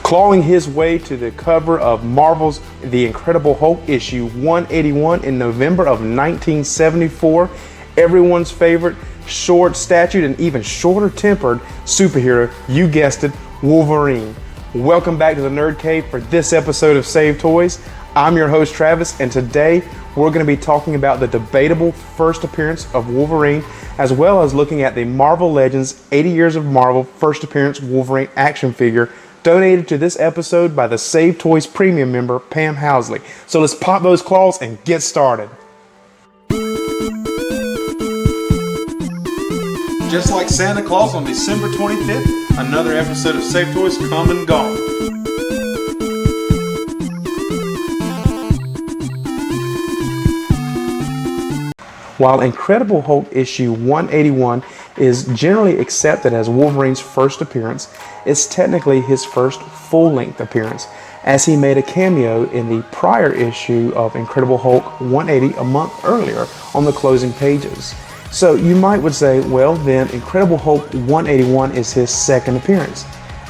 Clawing his way to the cover of Marvel's The Incredible Hulk issue 181 in November of 1974, everyone's favorite short-statured and even shorter-tempered superhero, you guessed it, Wolverine. Welcome back to the Nerd Cave for this episode of Save Toys. I'm your host Travis, and today we're going to be talking about the debatable first appearance of Wolverine, as well as looking at the Marvel Legends 80 Years of Marvel First Appearance Wolverine action figure, donated to this episode by the Save Toys Premium member, Pam Housley. So let's pop those claws and get started. Just like Santa Claus on December 25th, another episode of Save Toys come and gone. While Incredible Hulk issue 181 is generally accepted as Wolverine's first appearance, it's technically his first full-length appearance, as he made a cameo in the prior issue of Incredible Hulk 180 a month earlier on the closing pages. So you would say, well then Incredible Hulk 181 is his second appearance.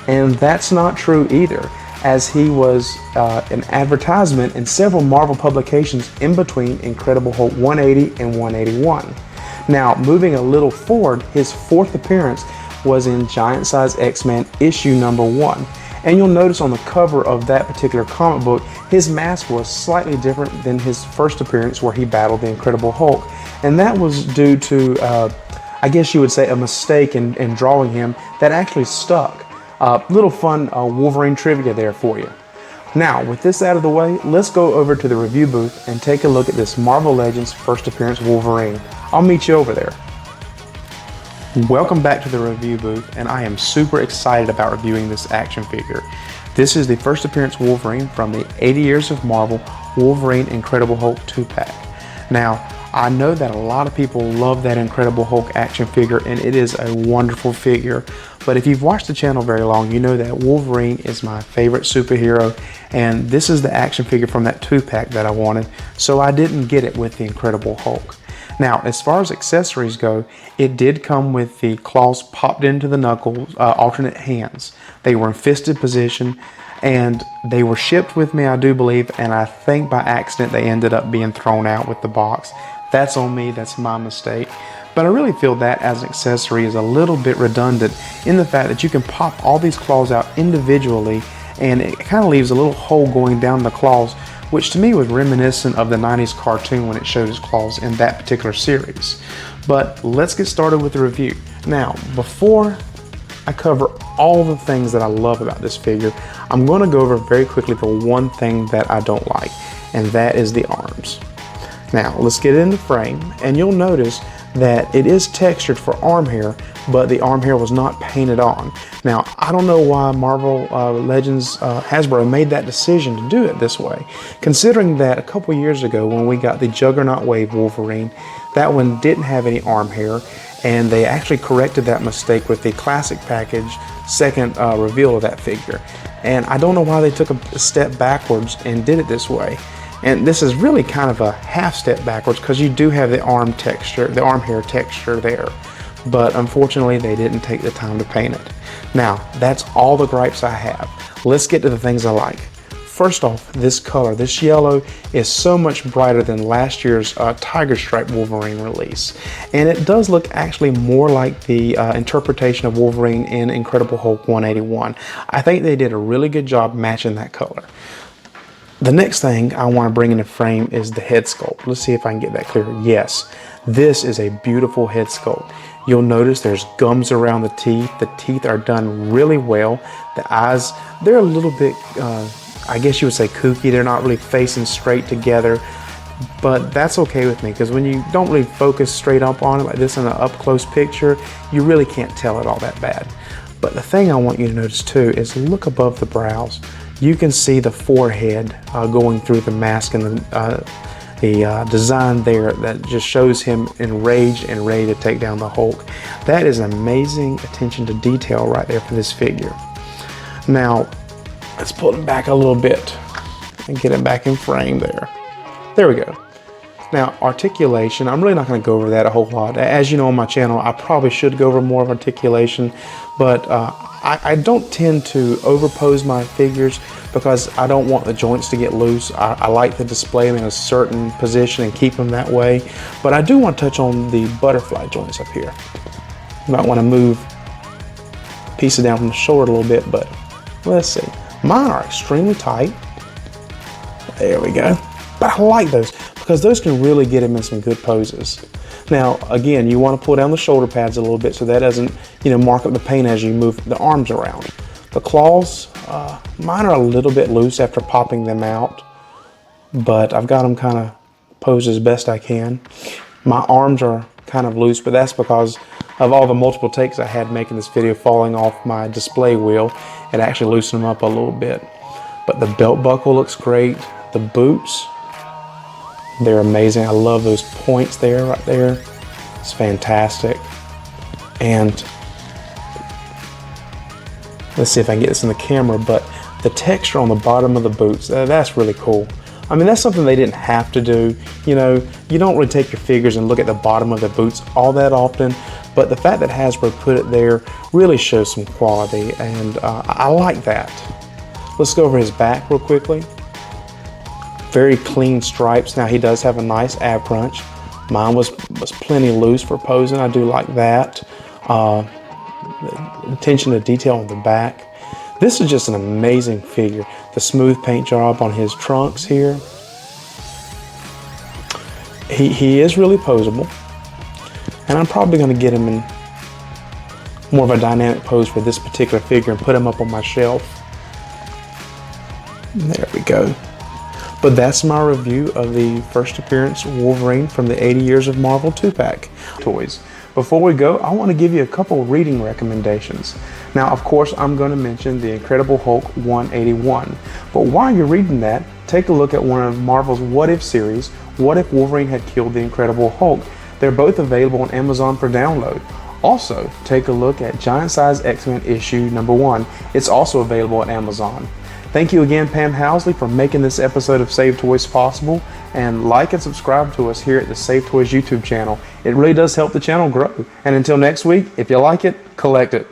And that's not true either, as he was an advertisement in several Marvel publications in between Incredible Hulk 180 and 181. Now, moving a little forward, his fourth appearance was in Giant Size X-Men issue number 1. And you'll notice on the cover of that particular comic book, his mask was slightly different than his first appearance where he battled the Incredible Hulk. And that was due to, I guess you would say, a mistake in drawing him that actually stuck. Little fun Wolverine trivia there for you. Now, with this out of the way, let's go over to the review booth and take a look at this Marvel Legends First Appearance Wolverine. I'll meet you over there. Welcome back to the review booth, and I am super excited about reviewing this action figure. This is the First Appearance Wolverine from the 80 Years of Marvel Wolverine Incredible Hulk 2-pack. Now, I know that a lot of people love that Incredible Hulk action figure, and it is a wonderful figure. But if you've watched the channel very long, you know that Wolverine is my favorite superhero, and this is the action figure from that 2-pack that I wanted, so I didn't get it with the Incredible Hulk. Now, as far as accessories go, it did come with the claws popped into the knuckles, alternate hands. They were in fisted position, and they were shipped with me, I do believe, and I think by accident they ended up being thrown out with the box. That's on me, that's my mistake. But I really feel that as an accessory is a little bit redundant in the fact that you can pop all these claws out individually, and it kind of leaves a little hole going down the claws, which to me was reminiscent of the 90s cartoon when it showed his claws in that particular series. But let's get started with the review. Now, before I cover all the things that I love about this figure, I'm going to go over very quickly the one thing that I don't like, and that is the arms. Now, let's get it in the frame, and you'll notice that it is textured for arm hair, but the arm hair was not painted on. Now, I don't know why Marvel Legends Hasbro made that decision to do it this way, considering that a couple years ago when we got the Juggernaut Wave Wolverine, that one didn't have any arm hair, and they actually corrected that mistake with the Classic Package second reveal of that figure. And I don't know why they took a step backwards and did it this way. And this is really kind of a half step backwards because you do have the arm texture, the arm hair texture there. But unfortunately, they didn't take the time to paint it. Now, that's all the gripes I have. Let's get to the things I like. First off, this color, this yellow, is so much brighter than last year's Tiger Stripe Wolverine release. And it does look actually more like the interpretation of Wolverine in Incredible Hulk 181. I think they did a really good job matching that color. The next thing I want to bring into frame is the head sculpt. Let's see if I can get that clear. Yes, this is a beautiful head sculpt. You'll notice there's gums around the teeth. The teeth are done really well. The eyes, they're a little bit, I guess you would say kooky. They're not really facing straight together, but that's okay with me because when you don't really focus straight up on it like this in an up-close picture, you really can't tell it all that bad. But the thing I want you to notice too is look above the brows. You can see the forehead going through the mask and the design there that just shows him enraged and ready to take down the Hulk. That is amazing attention to detail right there for this figure. Now, let's pull it back a little bit and get it back in frame there. There we go. Now, articulation, I'm really not going to go over that a whole lot. As you know on my channel, I probably should go over more of articulation, but I don't tend to overpose my figures because I don't want the joints to get loose. I like to display them in a certain position and keep them that way. But I do want to touch on the butterfly joints up here. You might want to move pieces down from the shoulder a little bit, but let's see. Mine are extremely tight. There we go. But I like those because those can really get him in some good poses. Now, again, you want to pull down the shoulder pads a little bit so that doesn't, mark up the paint as you move the arms around. The claws, mine are a little bit loose after popping them out, but I've got them kind of posed as best I can. My arms are kind of loose, but that's because of all the multiple takes I had making this video falling off my display wheel. It actually loosened them up a little bit. But the belt buckle looks great. The boots, they're amazing. I love those points there, right there. It's fantastic. And let's see if I can get this in the camera, but the texture on the bottom of the boots, that's really cool. I mean, that's something they didn't have to do. You don't really take your figures and look at the bottom of the boots all that often, but the fact that Hasbro put it there really shows some quality, and I like that. Let's go over his back real quickly. Very clean stripes. Now he does have a nice ab crunch. Mine was plenty loose for posing. I do like that. The attention to detail on the back. This is just an amazing figure. The smooth paint job on his trunks here. He is really posable. And I'm probably going to get him in more of a dynamic pose for this particular figure and put him up on my shelf. There we go. But that's my review of the first appearance Wolverine from the 80 Years of Marvel 2-pack toys. Before we go, I want to give you a couple reading recommendations. Now, of course, I'm going to mention the Incredible Hulk 181. But while you're reading that, take a look at one of Marvel's What If series, What If Wolverine Had Killed the Incredible Hulk? They're both available on Amazon for download. Also, take a look at Giant Size X-Men issue #1. It's also available at Amazon. Thank you again, Pam Housley, for making this episode of Save Toys possible. And like and subscribe to us here at the Save Toys YouTube channel. It really does help the channel grow. And until next week, if you like it, collect it.